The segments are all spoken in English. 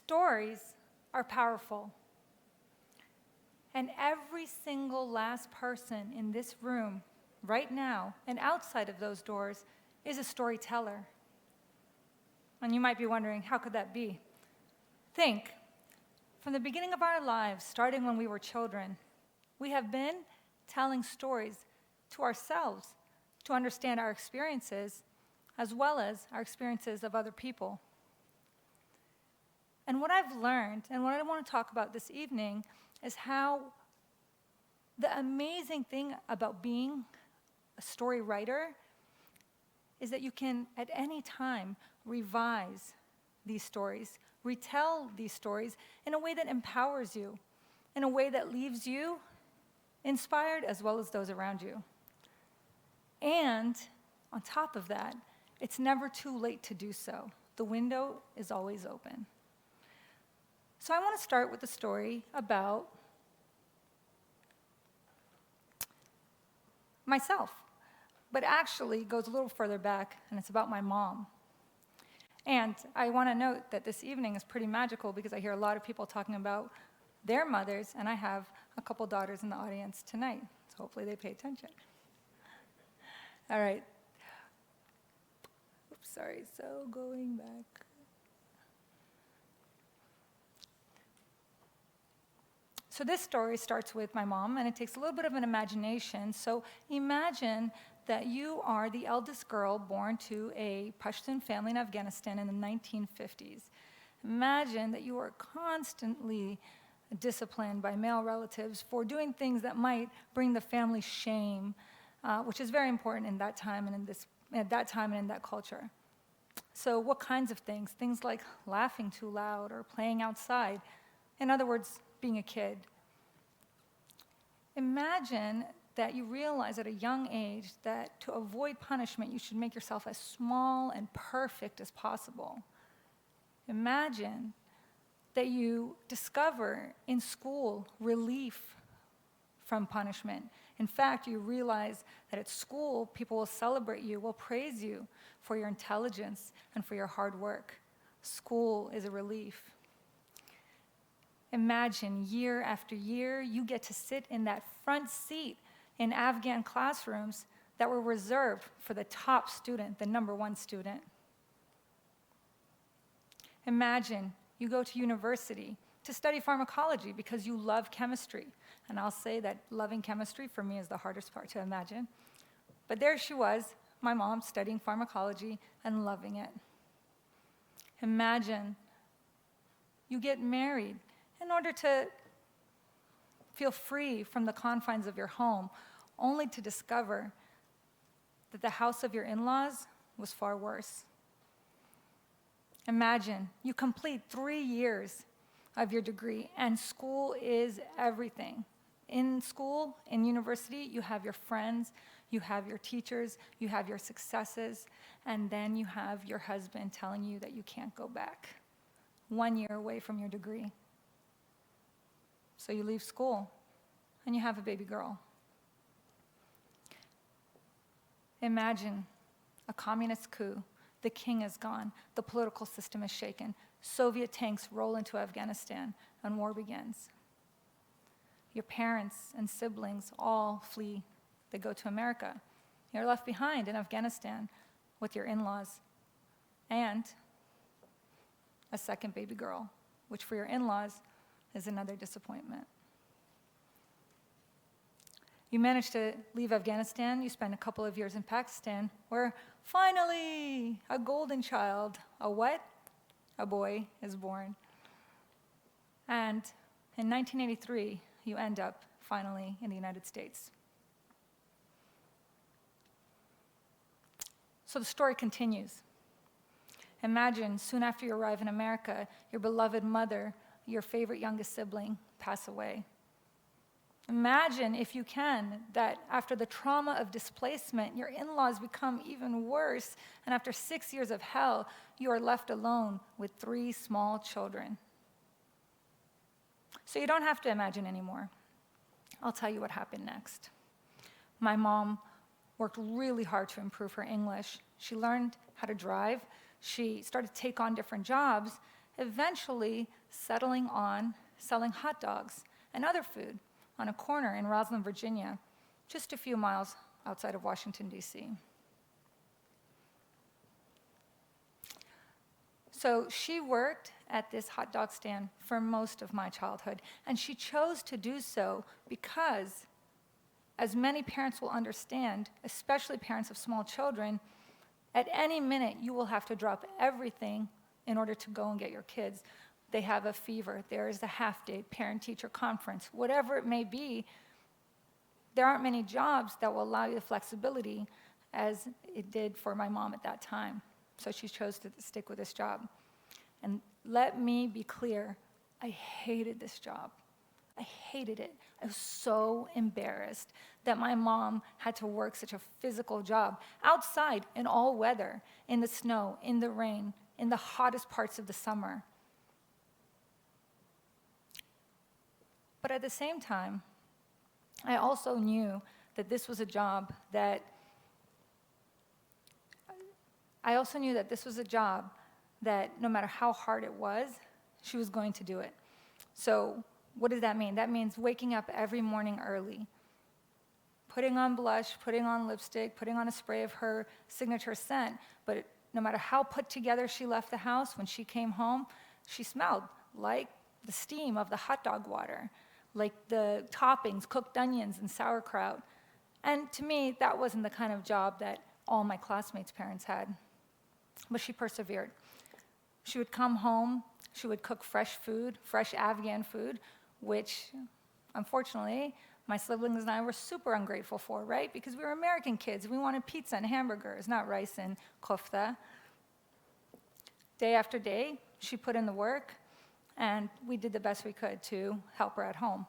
Stories are powerful. And every single last person in this room right now and outside of those doors is a storyteller. And you might be wondering, how could that be? Think, from the beginning of our lives, starting when we were children, we have been telling stories to ourselves to understand our experiences as well as our experiences of other people. And what I've learned, and what I want to talk about this evening, is how the amazing thing about being a story writer is that you can, at any time, revise these stories, retell these stories in a way that empowers you, in a way that leaves you inspired as well as those around you. And on top of that, it's never too late to do so. The window is always open. So I want to start with a story about myself, but actually goes a little further back, and it's about my mom. And I want to note that this evening is pretty magical because I hear a lot of people talking about their mothers, and I have a couple daughters in the audience tonight, so hopefully they pay attention. All right. Oops, sorry, so going back. So this story starts with my mom, and it takes a little bit of an imagination. So imagine that you are the eldest girl born to a Pashtun family in Afghanistan in the 1950s. Imagine that you are constantly disciplined by male relatives for doing things that might bring the family shame, which is very important in that time and in that culture. So what kinds of things? Things like laughing too loud or playing outside. In other words, being a kid. Imagine that you realize at a young age that to avoid punishment, you should make yourself as small and perfect as possible. Imagine that you discover in school relief from punishment. In fact, you realize that at school, people will celebrate you, will praise you for your intelligence and for your hard work. School is a relief. Imagine year after year, you get to sit in that front seat in Afghan classrooms that were reserved for the top student, the #1 student. Imagine you go to university to study pharmacology because you love chemistry. And I'll say that loving chemistry for me is the hardest part to imagine. But there she was, my mom, studying pharmacology and loving it. Imagine you get married in order to feel free from the confines of your home, only to discover that the house of your in-laws was far worse. Imagine you complete 3 years of your degree, and school is everything. In school, in university, you have your friends, you have your teachers, you have your successes, and then you have your husband telling you that you can't go back 1 year away from your degree. So you leave school, and you have a baby girl. Imagine a communist coup. The king is gone. The political system is shaken. Soviet tanks roll into Afghanistan, and war begins. Your parents and siblings all flee. They go to America. You're left behind in Afghanistan with your in-laws and a second baby girl, which for your in-laws is another disappointment. You manage to leave Afghanistan. You spend a couple of years in Pakistan, where finally a golden child, a what? A boy is born. And in 1983, you end up finally in the United States. So the story continues. Imagine soon after you arrive in America, your beloved mother, your favorite youngest sibling, pass away. Imagine, if you can, that after the trauma of displacement, your in-laws become even worse, and after 6 years of hell, you are left alone with 3 small children. So you don't have to imagine anymore. I'll tell you what happened next. My mom worked really hard to improve her English. She learned how to drive. She started to take on different jobs. eventually settling on selling hot dogs and other food on a corner in Roslyn, Virginia, just a few miles outside of Washington, D.C. So she worked at this hot dog stand for most of my childhood, and she chose to do so because, as many parents will understand, especially parents of small children, at any minute you will have to drop everything in order to go and get your kids. They have a fever, there is a half-day parent-teacher conference, whatever it may be. There aren't many jobs that will allow you the flexibility as it did for my mom at that time. So she chose to stick with this job. And let me be clear, I hated this job. I hated it. I was so embarrassed that my mom had to work such a physical job outside in all weather, in the snow, in the rain, in the hottest parts of the summer. But at the same time, I also knew that this was a job that no matter how hard it was, she was going to do it. So what does that mean? That means waking up every morning early, putting on blush, putting on lipstick, putting on a spray of her signature scent, but no matter how put together she left the house, when she came home, she smelled like the steam of the hot dog water, like the toppings, cooked onions and sauerkraut. And to me, that wasn't the kind of job that all my classmates' parents had. But she persevered. She would come home, she would cook fresh food, fresh Afghan food, which, unfortunately, my siblings and I were super ungrateful for, right? Because we were American kids. We wanted pizza and hamburgers, not rice and kofta. Day after day, she put in the work, and we did the best we could to help her at home.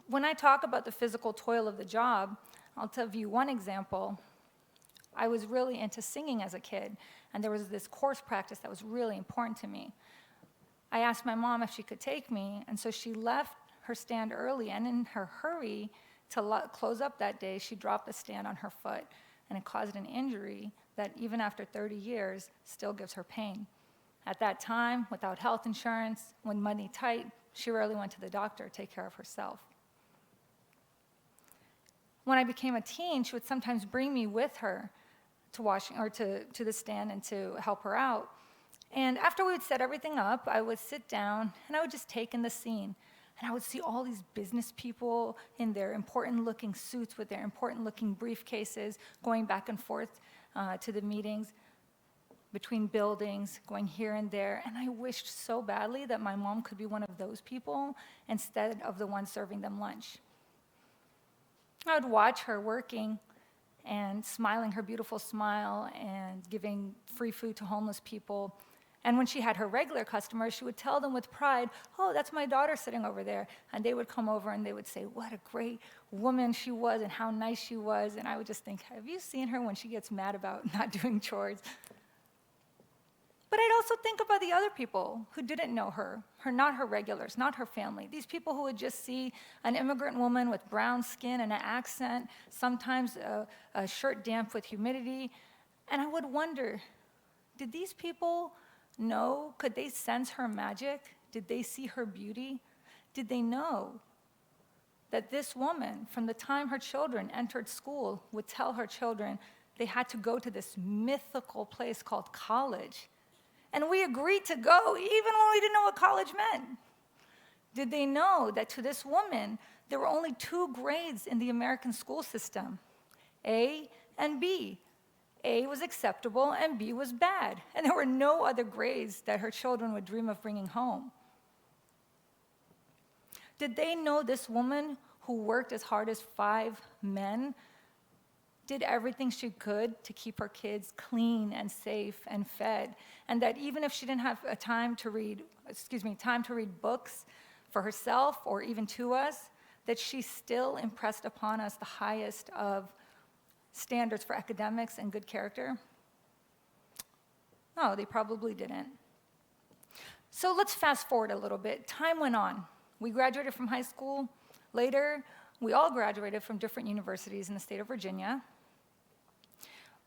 When I talk about the physical toil of the job, I'll give you one example. I was really into singing as a kid, and there was this chorus practice that was really important to me. I asked my mom if she could take me, and so she left her stand early, and in her hurry to close up that day, she dropped the stand on her foot, and it caused an injury that even after 30 years still gives her pain. At that time, without health insurance, when money tight, she rarely went to the doctor to take care of herself. When I became a teen, she would sometimes bring me with her to the stand and to help her out. And after we would set everything up, I would sit down and I would just take in the scene. And I would see all these business people in their important-looking suits with their important-looking briefcases going back and forth to the meetings between buildings, going here and there. And I wished so badly that my mom could be one of those people instead of the one serving them lunch. I would watch her working and smiling her beautiful smile and giving free food to homeless people. And when she had her regular customers, she would tell them with pride, "Oh, that's my daughter sitting over there." And they would come over and they would say, "What a great woman she was and how nice she was." And I would just think, have you seen her when she gets mad about not doing chores? But I'd also think about the other people who didn't know her, not her regulars, not her family. These people who would just see an immigrant woman with brown skin and an accent, sometimes a shirt damp with humidity. And I would wonder, did these people know? Could they sense her magic? Did they see her beauty? Did they know that this woman, from the time her children entered school, would tell her children they had to go to this mythical place called college? And we agreed to go even when we didn't know what college meant. Did they know that to this woman, there were only 2 grades in the American school system, A and B? A was acceptable and B was bad. And there were no other grades that her children would dream of bringing home. Did they know this woman who worked as hard as 5 men did everything she could to keep her kids clean and safe and fed, and that even if she didn't have time to read books for herself or even to us, that she still impressed upon us the highest of standards for academics and good character? No, they probably didn't. So let's fast forward a little bit. Time went on. We graduated from high school. Later, we all graduated from different universities in the state of Virginia.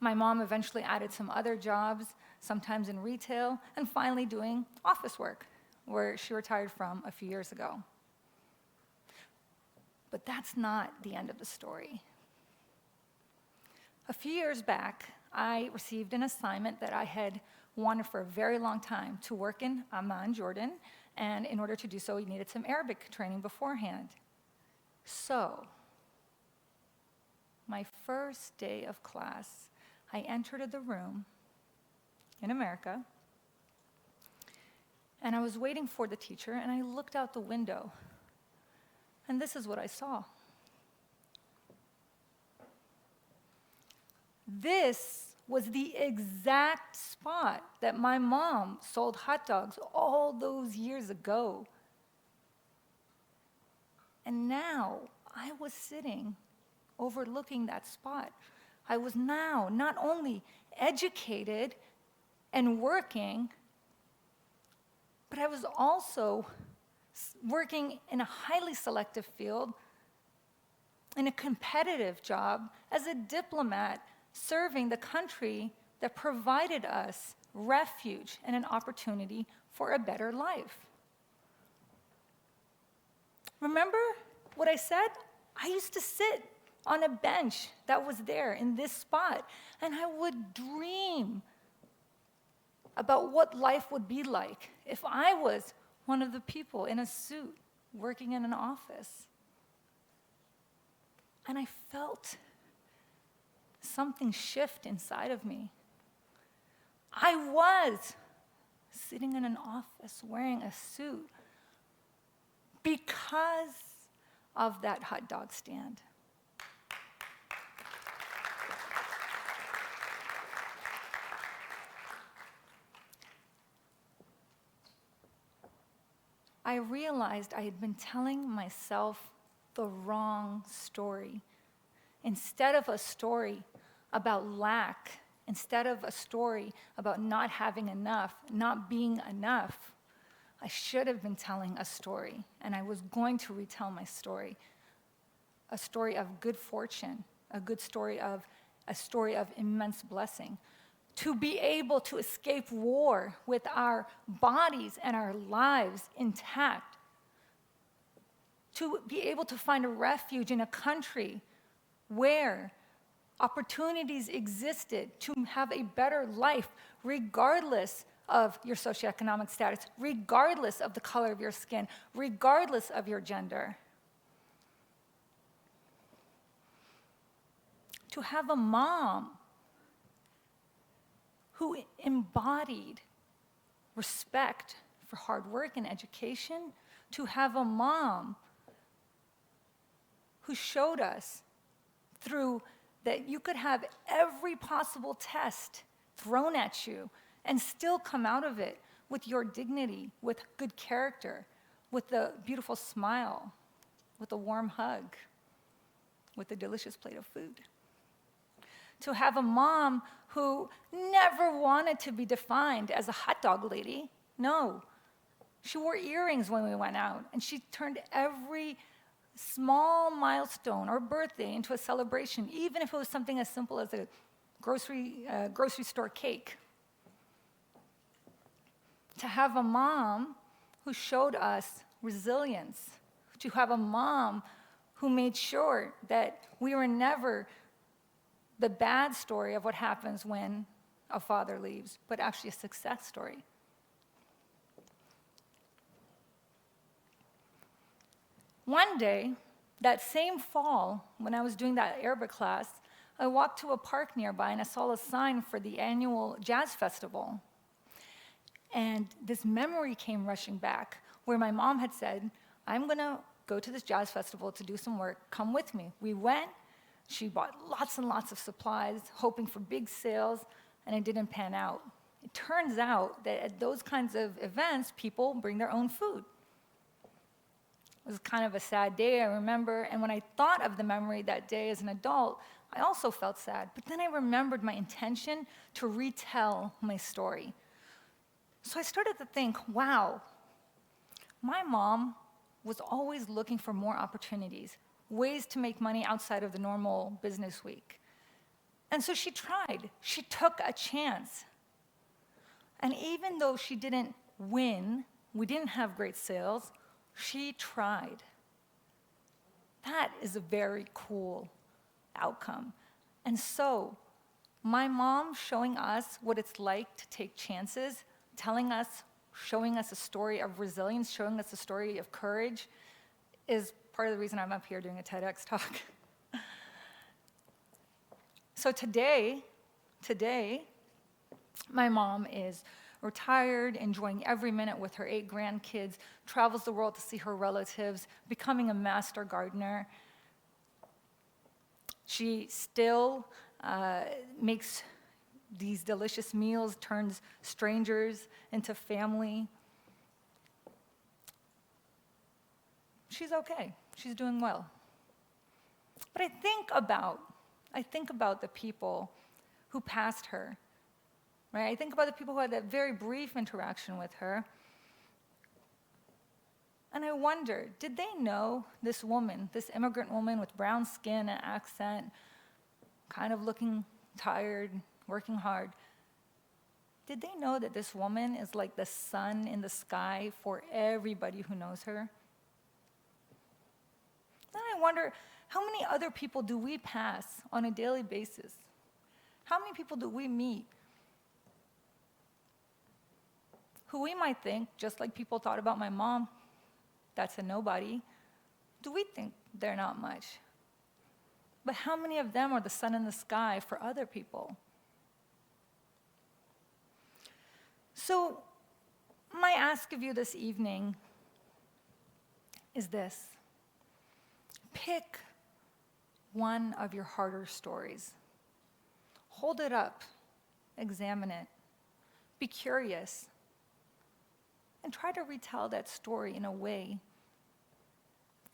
My mom eventually added some other jobs, sometimes in retail, and finally doing office work, where she retired from a few years ago. But that's not the end of the story. A few years back, I received an assignment that I had wanted for a very long time, to work in Amman, Jordan, and in order to do so, we needed some Arabic training beforehand. So, my first day of class, I entered the room in America, and I was waiting for the teacher, and I looked out the window, and this is what I saw. This was the exact spot that my mom sold hot dogs all those years ago. And now I was sitting overlooking that spot. I was now not only educated and working, but I was also working in a highly selective field, in a competitive job as a diplomat, serving the country that provided us refuge and an opportunity for a better life. Remember what I said? I used to sit on a bench that was there in this spot, and I would dream about what life would be like if I was one of the people in a suit working in an office. And I felt something shift inside of me. I was sitting in an office wearing a suit because of that hot dog stand. I realized I had been telling myself the wrong story. Instead of a story about lack, instead of a story about not having enough, not being enough, I should have been telling a story, and I was going to retell my story. A story of good fortune, a story of immense blessing. To be able to escape war with our bodies and our lives intact. To be able to find a refuge in a country where opportunities existed to have a better life, regardless of your socioeconomic status, regardless of the color of your skin, regardless of your gender. To have a mom who embodied respect for hard work and education, to have a mom who showed us through that you could have every possible test thrown at you and still come out of it with your dignity, with good character, with a beautiful smile, with a warm hug, with a delicious plate of food. To have a mom who never wanted to be defined as a hot dog lady. No. She wore earrings when we went out, and she turned every small milestone or birthday into a celebration, even if it was something as simple as a grocery store cake. To have a mom who showed us resilience, to have a mom who made sure that we were never the bad story of what happens when a father leaves, but actually a success story. One day, that same fall, when I was doing that Arabic class, I walked to a park nearby and I saw a sign for the annual jazz festival. And this memory came rushing back, where my mom had said, I'm going to go to this jazz festival to do some work, come with me. We went. She bought lots and lots of supplies, hoping for big sales, and it didn't pan out. It turns out that at those kinds of events, people bring their own food. It was kind of a sad day, I remember, and when I thought of the memory that day as an adult, I also felt sad. But then I remembered my intention to retell my story. So I started to think, wow, my mom was always looking for more opportunities, ways to make money outside of the normal business week. And so she tried. She took a chance. And even though she didn't win, we didn't have great sales, she tried. That is a very cool outcome. And so, my mom showing us what it's like to take chances, showing us a story of resilience, showing us a story of courage, is part of the reason I'm up here doing a TEDx talk. So today, my mom is retired, enjoying every minute with her 8 grandkids, travels the world to see her relatives, becoming a master gardener. She still makes these delicious meals, turns strangers into family. She's okay. She's doing well. But I think about the people who passed her, right? I think about the people who had that very brief interaction with her. And I wonder, did they know this woman, this immigrant woman with brown skin and accent, kind of looking tired, working hard? Did they know that this woman is like the sun in the sky for everybody who knows her? Then I wonder, how many other people do we pass on a daily basis? How many people do we meet who we might think, just like people thought about my mom, that's a nobody, do we think they're not much? But how many of them are the sun in the sky for other people? So, my ask of you this evening is this. Pick one of your harder stories. Hold it up, examine it, be curious, and try to retell that story in a way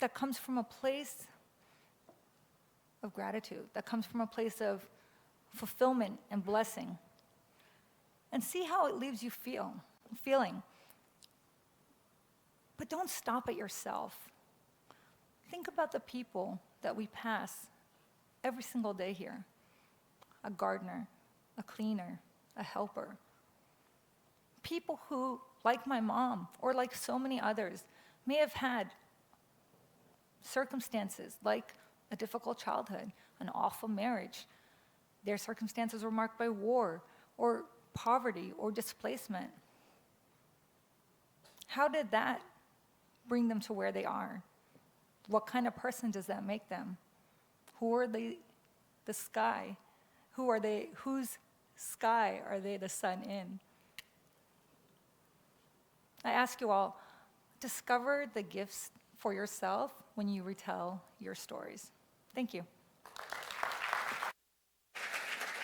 that comes from a place of gratitude, that comes from a place of fulfillment and blessing. And see how it leaves you feeling. But don't stop at yourself. Think about the people that we pass every single day here. A gardener, a cleaner, a helper. People who, like my mom, or like so many others, may have had circumstances like a difficult childhood, an awful marriage. Their circumstances were marked by war, or poverty, or displacement. How did that bring them to where they are? What kind of person does that make them? Who are they, the sky? Whose sky are they the sun in? I ask you all, discover the gifts for yourself when you retell your stories. Thank you.